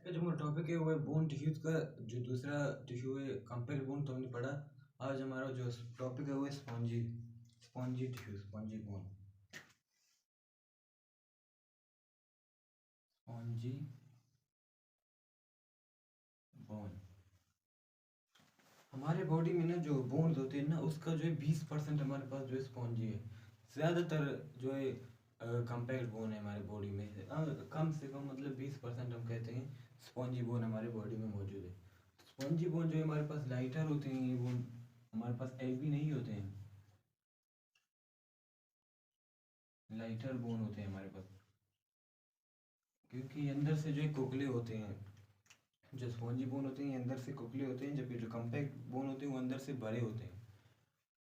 का जो हमारा टॉपिक है वो है बोन टिश्यूज का। जो दूसरा टिश्यू है कंपेयर बोन तो हमने पढ़ा। आज हमारा जो टॉपिक है वो है spongy spongy tissue, spongy bone. Spongy bone हमारे बॉडी में ना जो बोन्स होते हैं ना उसका जो है 20% हमारे पास जो है स्पॉन्जी है। ज़्यादातर जो है कंपैक्ट बोन है हमारे बॉडी में से कम से कम मतलब 20% हम कहते हैं स्पॉन्जी बोन हमारे बॉडी में मौजूद है। स्पॉन्जी बोन जो है हमारे पास लाइटर होते हैं, ये बोन हमारे पास हेवी नहीं होते हैं, लाइटर बोन होते हैं हमारे पास, क्योंकि अंदर से जो है खोखले होते हैं। जो स्पॉन्जी बोन होते हैं ये अंदर से खोखले होते हैं, जबकि जो कम्पैक्ट बोन होते हैं वो अंदर से बड़े होते हैं।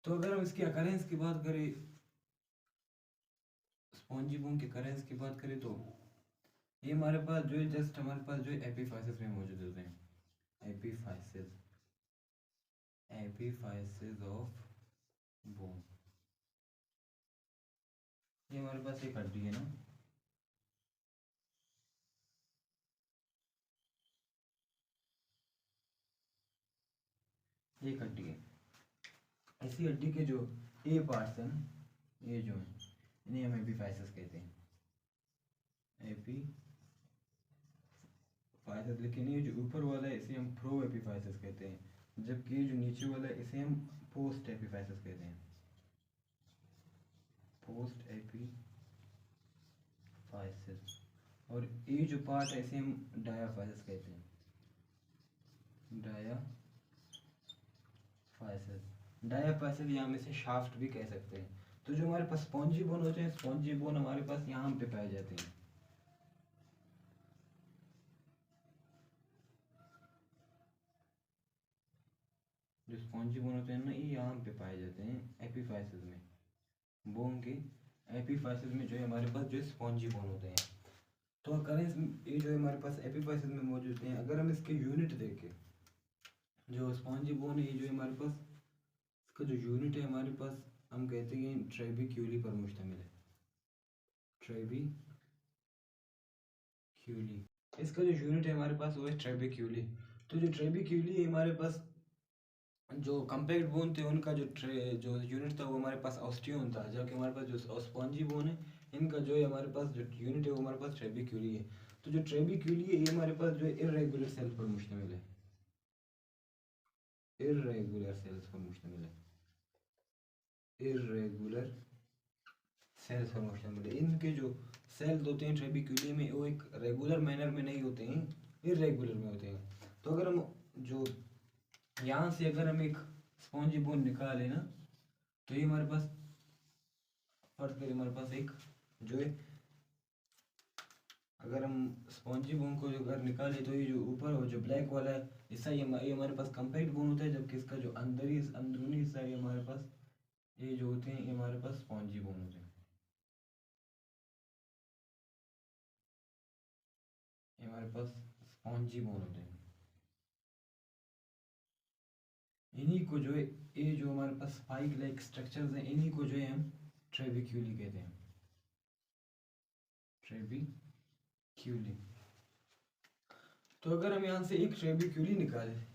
तो अगर हम इसकी अकरेंस की बात करें, स्पॉन्जी बोन के अकरेंस की बात करें तो ये हमारे पास जो है जस्ट हमारे पास जो है एपीफाइसिस में मौजूद होते हैं। एपीफाइसिस एपीफाइसिस ऑफ बोन, ये हमारे पास एक हड्डी है ना, एक हड्डी है। ऐसी हड्डी के जो ए पार्ट्स हैं ना, ये जो है इन्हें हम एपीफाइसिस कहते हैं। एपीफाइसिस, लेकिन ये जो ऊपर वाला है इसे हम प्रो एपीफाइसिस कहते हैं, जबकि ये जो नीचे वाला है इसे हम पोस्ट एपीफाइसिस कहते हैं। Post epiphysis. और ये जो पार्ट है इसे हम डायाफाइसिस कहते हैं। डायाफाइसिस डायाफाइसिस या हम इसे शाफ्ट भी कह सकते हैं। तो जो हमारे पास स्पॉन्जी बोन होते हैं, स्पॉन्जी बोन हमारे पास यहाँ पे पाए जाते हैं। जो स्पॉन्जी बोन होते हैं ना ये यहाँ पे पाए जाते हैं एपीफाइसिस में, बोन के एपीफाइसिस में जो है हमारे पास जो है स्पॉन्जी बोन होते हैं। तो करेंस ये जो है हमारे पास एपीफाइसिस में मौजूद हैं। अगर हम इसके यूनिट देखें, जो स्पॉन्जी बोन है ये जो है हमारे पास, इसका जो यूनिट है हमारे पास हम कहते हैं ट्रेबिक्यूली पर मुश्तमिल है। ट्रेबिक्यूली, इसका जो यूनिट है हमारे पास वो है ट्रेबिक्यूली। तो जो ट्रेबिक्यूली है हमारे पास, जो कम्पैक्ट बोन थे उनका जो यूनिट था वो हमारे पास ऑस्टियोन था, जबकि हमारे पास जो स्पॉन्जी बोन है इनका जो है हमारे पास जो यूनिट है वो हमारे पास ट्रेबिक्यूली है। तो जो ट्रेबिक्यूली है ये हमारे पास जो है इर्रेगुलर सेल्स पर मुश्तमिल है। इर्रेगुलर सेल्स पर मुश्तमिल है। इर्रेगुलर सेल्स पर मुश्तमिल है। इनके जो सेल्स होते हैं ट्रेबिक्यूली में वो एक रेगुलर मैनर में नहीं होते हैं, इर्रेगुलर में होते हैं। तो अगर हम जो यहाँ से अगर हम एक स्पॉन्जी बोन निकालें ना, तो ये हमारे पास फर्ज करें हमारे पास एक जो है, अगर हम स्पॉन्जी बोन को जो अगर निकालें तो ये जो ऊपर हो जो ब्लैक वाला है इसका ये हमारे पास कम्पैक्ट बोन होता है, जबकि इसका जो अंदरूनी हिस्सा है हमारे पास ये जो होते हैं ये हमारे पास स्पॉन्जी बोन होते हैं। ये हमारे पास स्पॉन्जी बोन होते हैं। इन्हीं को जो है ये जो हमारे पास स्पाइक लाइक स्ट्रक्चर्स हैं इन्हीं को जो है हम ट्रेबिक्यूली कहते हैं। ट्रेबिक्यूली। तो अगर हम यहाँ से एक ट्रेबिक्यूली निकालें,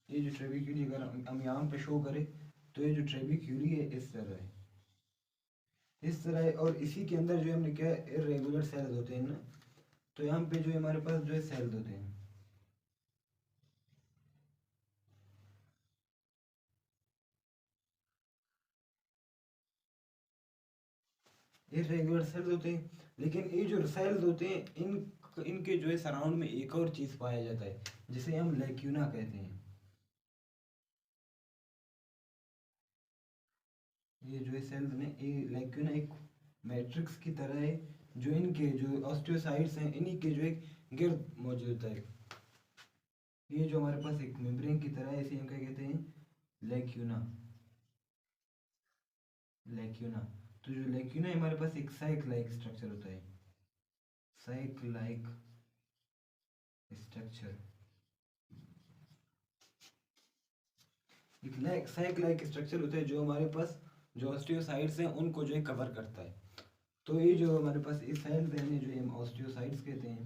ये जो ट्रेबिक्यूली अगर हम यहाँ पे शो करें तो ये जो ट्रेबिक्यूली है इस तरह है, इस तरह है। और इसी के अंदर जो है हमने क्या इरेगुलर सेल्स होते हैं ना, तो यहाँ पे जो है हमारे पास जो है सेल्स होते हैं। इरेगुलर सेल्स होते हैं, लेकिन ये जो सेल्स होते हैं इनके जो है सराउंड में एक और चीज़ पाया जाता है जिसे हम लैक्यूना कहते हैं। ये जो है सेल्स ने ये लैक्यूना एक मैट्रिक्स की तरह है, जो इनके जो ऑस्टियोसाइट्स हैं इन्हीं के जो एक गिर्द मौजूद है। ये जो हमारे पास एक मेम्ब्रेन की तरह है इसे हम क्या कहते हैं, लैक्यूना। लैक्यूना। तो जो लैक्यूना है हमारे पास एक साइक लाइक स्ट्रक्चर होता है, साइक लाइक स्ट्रक्चर। एक साइक लाइक स्ट्रक्चर होता है जो हमारे पास जो ऑस्टियोसाइट्स हैं उनको जो है कवर करता है। तो ये जो हमारे पास ये सेल्स हैं जो हम ऑस्टियोसाइट्स कहते हैं।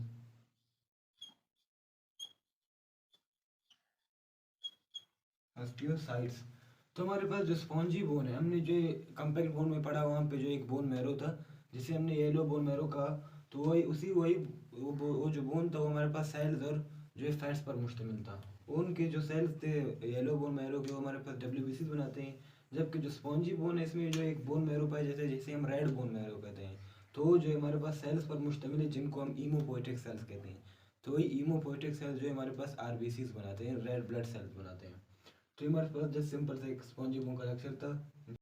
ऑस्टियोसाइट्स। तो हमारे पास जो स्पॉन्जी बोन है, हमने जो कम्पैक्ट बोन में पढ़ा वहाँ पे जो एक बोन मैरो था जिसे हमने येलो बोन मैरो कहा। तो वो जो बोन था वो हमारे पास सेल्स और जो फैट्स पर मुश्तमिल था। उनके जो सेल्स थे येलो बोन मैरो के, वो हमारे पास डब्ल्यूबीसी बनाते हैं। जबकि जो स्पॉन्जी बोन है इसमें जो एक बोन मैरो पाया जाता है जिसे हम रेड बोन मैरो कहते हैं। तो जो हमारे पास सेल्स पर मुश्तमिल है जिनको हम ईमोपोएटिक सेल्स कहते हैं। तो वही ईमोपोएटिक सेल्स जो हमारे पास आरबीसीज बनाते हैं, रेड ब्लड सेल्स बनाते हैं। तो हमारे पास जस्ट सिंपल सा एक स्पॉन्जी बोन का लेक्चर था।